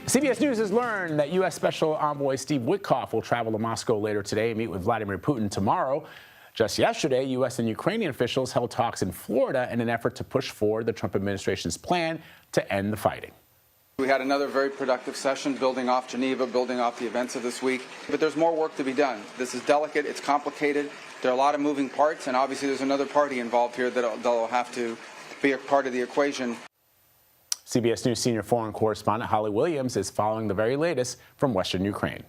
CBS News has learned that U.S. Special Envoy Steve Witkoff will travel to Moscow later today and meet with Vladimir Putin tomorrow. Just yesterday, U.S. and Ukrainian officials held talks in Florida in an effort to push forward the Trump administration's plan to end the fighting. We had another very productive session building off Geneva, building off the events of this week. But there's more work to be done. This is delicate. It's complicated. There are a lot of moving parts. And obviously there's another party involved here that'll have to be a part of the equation. CBS News senior foreign correspondent Holly Williams is following the very latest from Western Ukraine.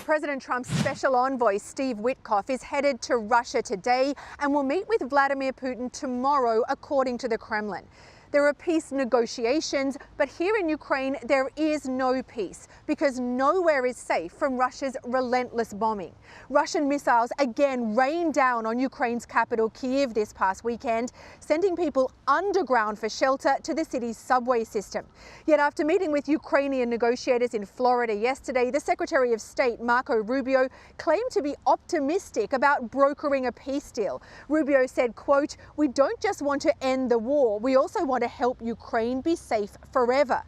President Trump's special envoy, Steve Witkoff, is headed to Russia today and will meet with Vladimir Putin tomorrow, according to the Kremlin. There are peace negotiations, but here in Ukraine, there is no peace because nowhere is safe from Russia's relentless bombing. Russian missiles again rained down on Ukraine's capital, Kyiv, this past weekend, sending people underground for shelter to the city's subway system. Yet after meeting with Ukrainian negotiators in Florida yesterday, the Secretary of State, Marco Rubio, claimed to be optimistic about brokering a peace deal. Rubio said, quote, "We don't just want to end the war, we also want to help Ukraine be safe forever."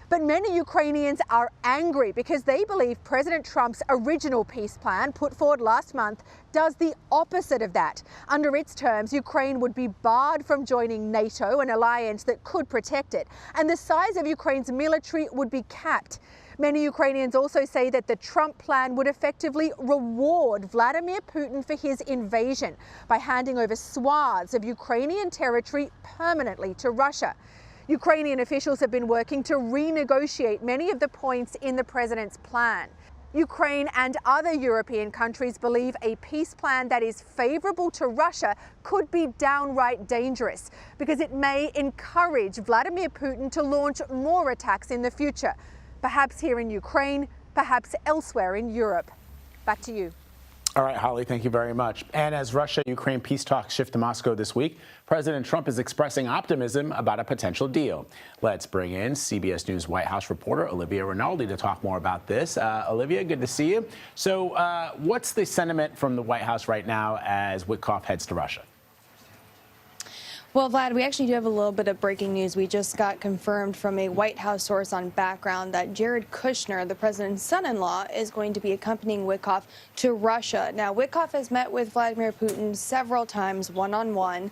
But many Ukrainians are angry because they believe President Trump's original peace plan put forward last month does the opposite of that. Under its terms, Ukraine would be barred from joining NATO, an alliance that could protect it, and the size of Ukraine's military would be capped. Many Ukrainians also say that the Trump plan would effectively reward Vladimir Putin for his invasion by handing over swaths of Ukrainian territory permanently to Russia. Ukrainian officials have been working to renegotiate many of the points in the president's plan. Ukraine and other European countries believe a peace plan that is favorable to Russia could be downright dangerous because it may encourage Vladimir Putin to launch more attacks in the future. Perhaps here in Ukraine, perhaps elsewhere in Europe. Back to you. All right, Holly, thank you very much. And as Russia-Ukraine peace talks shift to Moscow this week, President Trump is expressing optimism about a potential deal. Let's bring in CBS News White House reporter Olivia Rinaldi to talk more about this. Olivia, good to see you. So what's the sentiment from the White House right now as Witkoff heads to Russia? Well, Vlad, we actually do have a little bit of breaking news. We just got confirmed from a White House source on background that Jared Kushner, the president's son-in-law, is going to be accompanying Witkoff to Russia. Now, Witkoff has met with Vladimir Putin several times, one-on-one,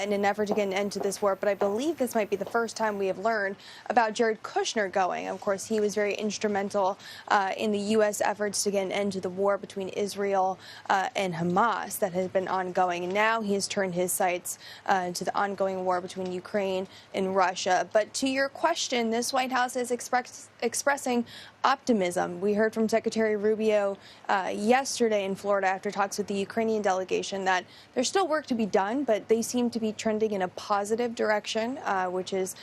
in an effort to get an end to this war. But I believe this might be the first time we have learned about Jared Kushner going. Of course, he was very instrumental in the U.S. efforts to get an end to the war between Israel and Hamas that has been ongoing. And now he has turned his sights to the ongoing war between Ukraine and Russia. But to your question, this White House is expressing optimism. We heard from Secretary Rubio yesterday in Florida after talks with the Ukrainian delegation that there's still work to be done, but they seem to be trending in a positive direction, which is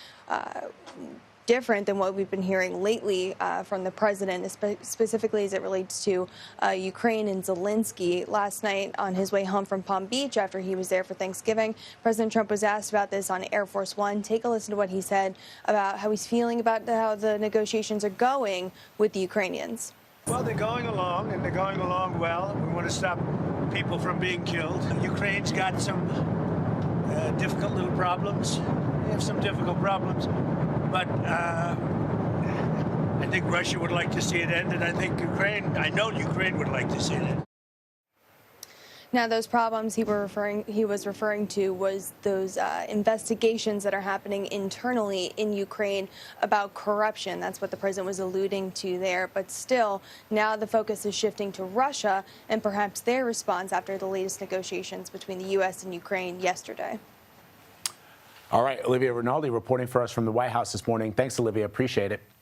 different than what we've been hearing lately from the president, specifically as it relates to Ukraine and Zelensky. Last night on his way home from Palm Beach after he was there for Thanksgiving, President Trump was asked about this on Air Force One. Take a listen to what he said about how he's feeling about how the negotiations are going with the Ukrainians. Well, they're going along, and they're going along well. We want to stop people from being killed. Ukraine's got some difficult little problems. They have some difficult problems. But I think Russia would like to see it end, and I know Ukraine would like to see it end. Now, those problems he was referring to was those investigations that are happening internally in Ukraine about corruption. That's what the president was alluding to there. But still, now the focus is shifting to Russia and perhaps their response after the latest negotiations between the U.S. and Ukraine yesterday. All right, Olivia Rinaldi reporting for us from the White House this morning. Thanks, Olivia. Appreciate it.